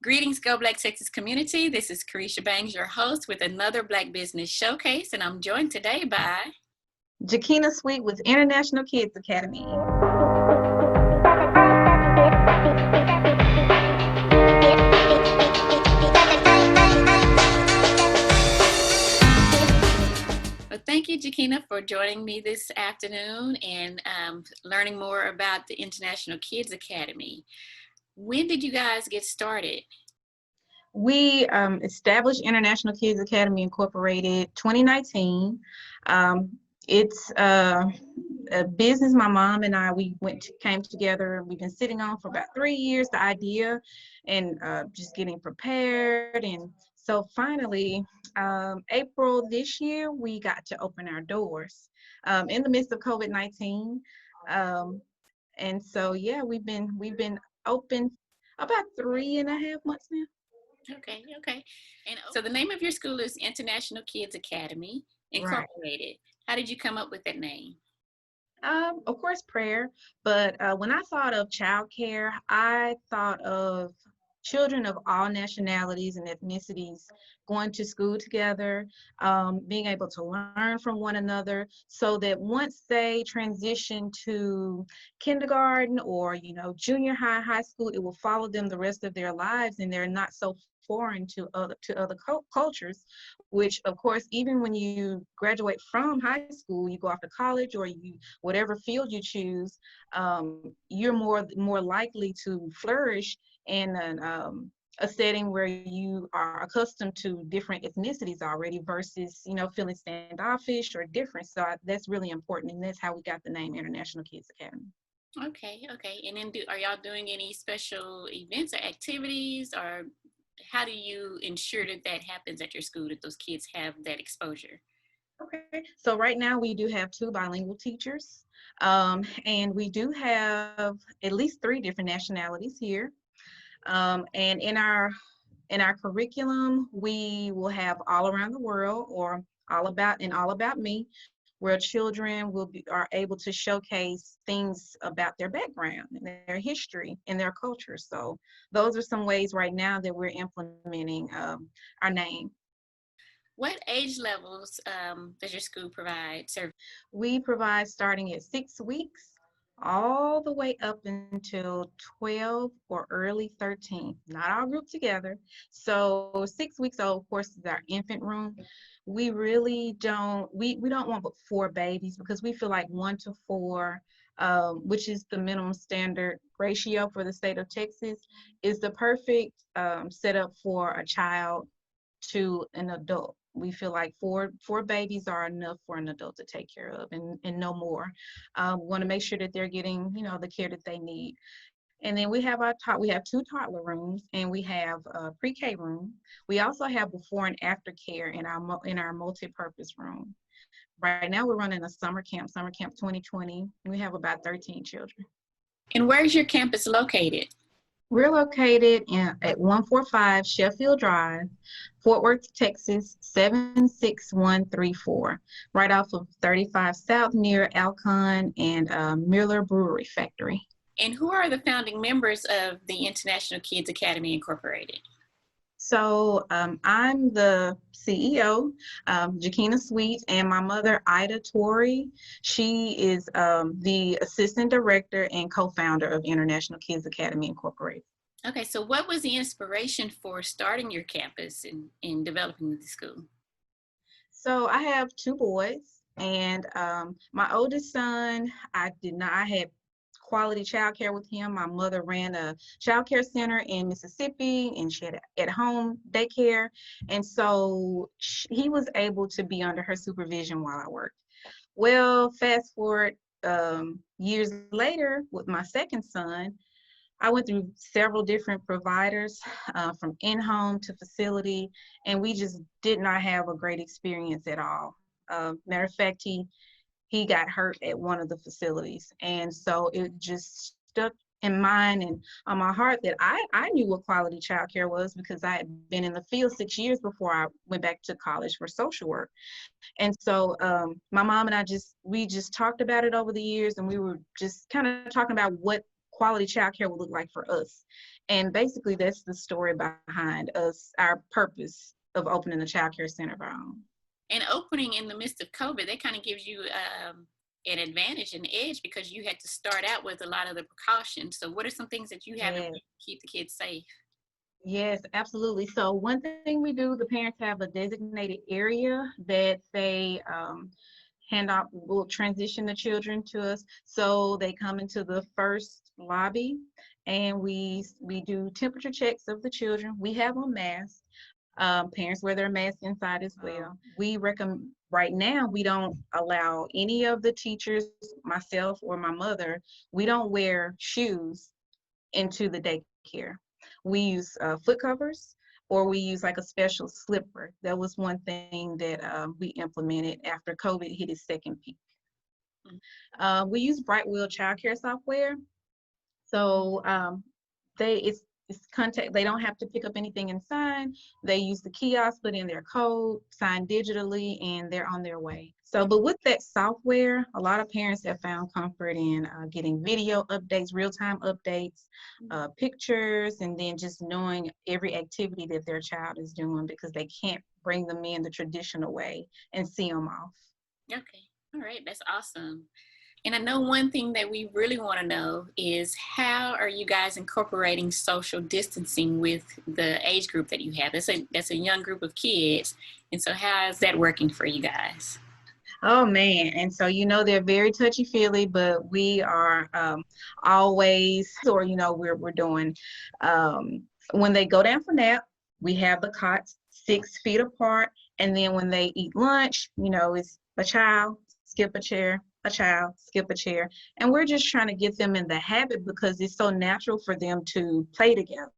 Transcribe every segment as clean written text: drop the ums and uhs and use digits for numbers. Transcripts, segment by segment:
Greetings, Go Black Texas community. This is Carisha Bangs, your host with another Black Business Showcase, and I'm joined today by Jakina Sweet with International Kids Academy. Well, thank you, Jakina, for joining me this afternoon and learning more about the International Kids Academy. When did you guys get started? We established International Kids Academy Incorporated 2019. It's a business my mom and I came together. We've been sitting on for about 3 years, the idea, and just getting prepared. And so finally, April this year, we got to open our doors in the midst of COVID-19. And so yeah, we've been open about 3.5 months now. Okay. And so the name of your school is International Kids Academy Incorporated. Right. How did you come up with that name? Of course, prayer. But when I thought of childcare, I thought of children of all nationalities and ethnicities going to school together, being able to learn from one another, so that once they transition to kindergarten or junior high school, it will follow them the rest of their lives, and they're not so foreign to other cultures, which of course, even when you graduate from high school, you go off to college or whatever field you choose, you're more likely to flourish in a setting where you are accustomed to different ethnicities already versus feeling standoffish or different. So that's really important, and that's how we got the name International Kids Academy. Okay. And then are y'all doing any special events or activities, or how do you ensure that happens at your school, that those kids have that exposure? Okay, so right now we do have 2 bilingual teachers, and we do have at least 3 different nationalities here. And in our curriculum, we will have all around the world, or all about me, where children are able to showcase things about their background and their history and their culture. So those are some ways right now that we're implementing our name. What age levels does your school provide service? We provide starting at 6 weeks all the way up until 12 or early 13, not all grouped together. So 6 weeks old, of course, is our infant room. We really don't want but 4 babies, because we feel like 1 to 4, which is the minimum standard ratio for the state of Texas, is the perfect setup for a child to an adult. We feel like four babies are enough for an adult to take care of, and no more. We want to make sure that they're getting, the care that they need. And then we have we have 2 toddler rooms, and we have a pre-K room. We also have before and after care in our multi-purpose room. Right now we're running a summer camp 2020. We have about 13 children. And where's your campus located? We're located at 145 Sheffield Drive, Fort Worth, Texas, 76134, right off of 35 South near Alcon and Miller Brewery Factory. And who are the founding members of the International Kids Academy Incorporated? So I'm the CEO, Jakina Sweet, and my mother, Ida Torrey. She is the assistant director and co-founder of International Kids Academy Incorporated. Okay, so what was the inspiration for starting your campus and developing the school? So I have 2 boys, and my oldest son, I had quality childcare with him. My mother ran a childcare center in Mississippi, and she had at-home daycare, and so he was able to be under her supervision while I worked. Well, fast forward years later with my second son, I went through several different providers, from in-home to facility, and we just did not have a great experience at all. Matter of fact, he got hurt at one of the facilities, and so it just stuck in mind and on my heart that I knew what quality childcare was, because I had been in the field 6 years before I went back to college for social work. And so my mom and we just talked about it over the years, and we were just kind of talking about what quality childcare would look like for us. And basically, that's the story behind us, our purpose of opening a child care center of our own. And opening in the midst of COVID, that kind of gives you an advantage, an edge, because you had to start out with a lot of the precautions. So what are some things that you have in Yes. place to keep the kids safe? Yes, absolutely. So one thing we do, the parents have a designated area that they hand out, will transition the children to us. So they come into the first lobby and we do temperature checks of the children. We have on masks. Parents wear their masks inside as well. We recommend, right now, we don't allow any of the teachers, myself or my mother, we don't wear shoes into the daycare. We use foot covers, or we use like a special slipper. That was one thing that we implemented after COVID hit its second peak. We use Brightwheel childcare software. So it's contact. They don't have to pick up anything and sign. They use the kiosk, put in their code, sign digitally, and they're on their way. So, but with that software, a lot of parents have found comfort in getting video updates, real-time updates, pictures, and then just knowing every activity that their child is doing, because they can't bring them in the traditional way and see them off. Okay. All right. That's awesome. And I know one thing that we really want to know is, how are you guys incorporating social distancing with the age group that you have? That's a young group of kids. And so how is that working for you guys? Oh man, and so they're very touchy feely, but we are always, or we're doing when they go down for nap, we have the cots 6 feet apart, and then when they eat lunch, it's a child skip a chair, a child skip a chair, and we're just trying to get them in the habit, because it's so natural for them to play together.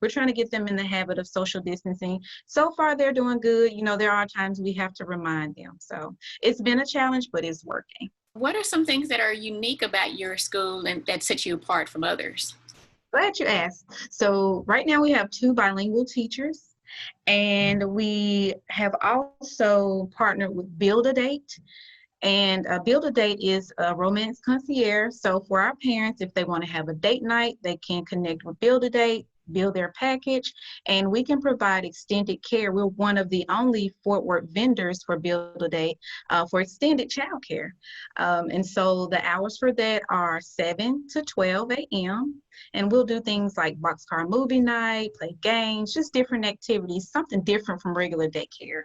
We're trying to get them in the habit of social distancing. So far, they're doing good. There are times we have to remind them. So it's been a challenge, but it's working. What are some things that are unique about your school and that set you apart from others? Glad you asked. So right now we have 2 bilingual teachers, and we have also partnered with Build a Date. And Build a Date is a romance concierge. So for our parents, if they want to have a date night, they can connect with Build a Date, build their package, and we can provide extended care. We're one of the only Fort Worth vendors for Build a Date for extended child care. And so the hours for that are 7 to 12 a.m. And we'll do things like boxcar movie night, play games, just different activities, something different from regular daycare.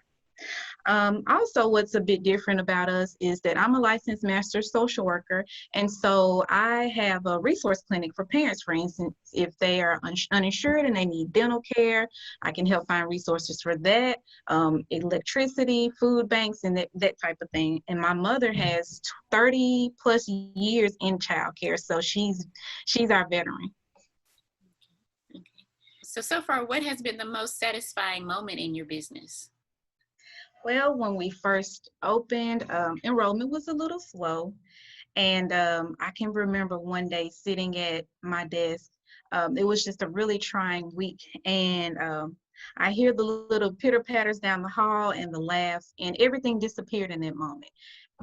Also, what's a bit different about us is that I'm a licensed master social worker, and so I have a resource clinic for parents. For instance, if they are uninsured and they need dental care, I can help find resources for that, electricity, food banks, and that type of thing. And my mother has 30 plus years in childcare, so she's our veteran. Okay. So far, what has been the most satisfying moment in your business? Well, when we first opened, enrollment was a little slow. And I can remember one day sitting at my desk. It was just a really trying week. And I hear the little pitter patters down the hall and the laughs, and everything disappeared in that moment.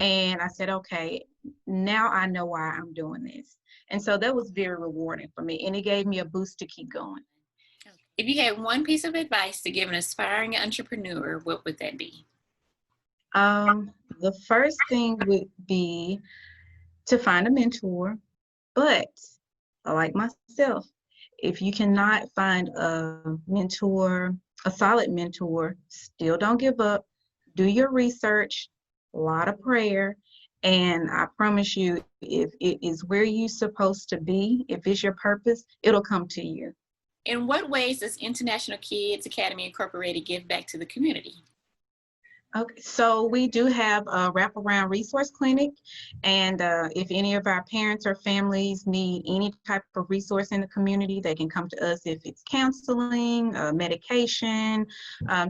And I said, okay, now I know why I'm doing this. And so that was very rewarding for me. And it gave me a boost to keep going. If you had one piece of advice to give an aspiring entrepreneur, what would that be? The first thing would be to find a mentor, but like myself, if you cannot find a mentor, a solid mentor, still don't give up. Do your research, a lot of prayer, and I promise you, if it is where you're supposed to be, if it's your purpose, it'll come to you. In what ways does International Kids Academy Incorporated give back to the community? Okay, so we do have a wraparound resource clinic, and if any of our parents or families need any type of resource in the community, they can come to us if it's counseling, medication,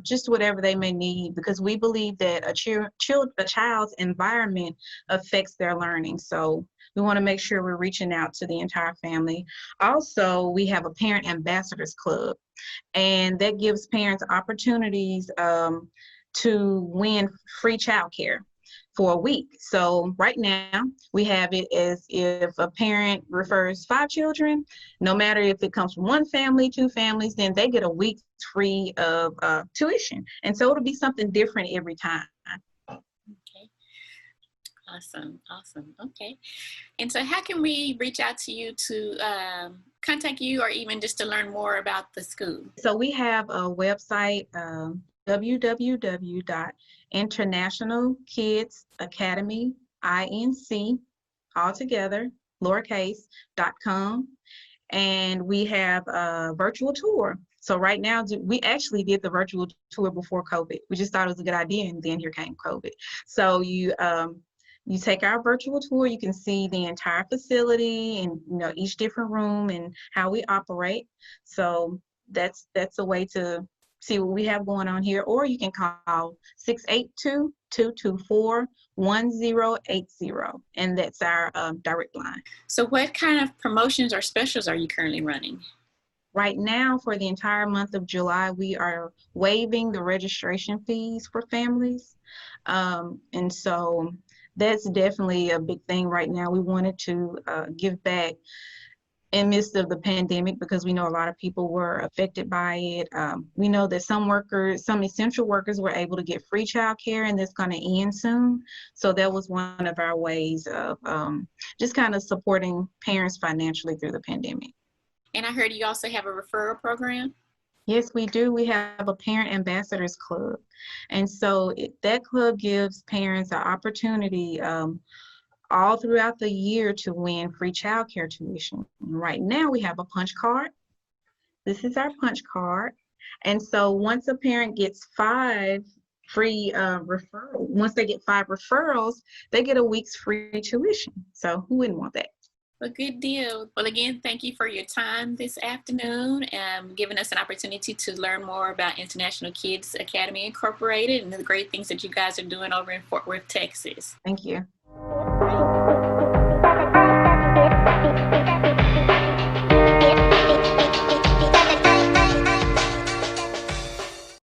just whatever they may need, because we believe that a child's environment affects their learning. So we want to make sure we're reaching out to the entire family. Also, we have a Parent Ambassadors Club, and that gives parents opportunities to win free childcare. for a week. So right now we have it as if a parent refers 5 children, no matter if it comes from one family, 2 families, then they get a week free of tuition. And so it'll be something different every time. Okay. Awesome. Awesome. Okay. And so how can we reach out to you to contact you or even just to learn more about the school? So we have a website, www.internationalkidsacademy, INC, altogether, lowercase.com. And we have a virtual tour. So right now, we actually did the virtual tour before COVID. We just thought it was a good idea, and then here came COVID. So you take our virtual tour, you can see the entire facility and each different room and how we operate. So that's a way to see what we have going on here. Or you can call 682-224-1080, and that's our direct line. So what kind of promotions or specials are you currently running? Right now, for the entire month of July, we are waiving the registration fees for families. And so that's definitely a big thing right now. We wanted to give back in midst of the pandemic because we know a lot of people were affected by it. We know that some essential workers were able to get free childcare, and that's going to end soon. So that was one of our ways of just kind of supporting parents financially through the pandemic. And I heard you also have a referral program. Yes, we do. We have a Parent Ambassadors Club. And so that club gives parents an opportunity all throughout the year to win free childcare tuition. Right now we have a punch card. This is our punch card. And so once a parent gets 5 free referrals, once they get 5 referrals, they get a week's free tuition. So who wouldn't want that? A good deal. Well, again, thank you for your time this afternoon and giving us an opportunity to learn more about International Kids Academy Incorporated and the great things that you guys are doing over in Fort Worth, Texas. Thank you.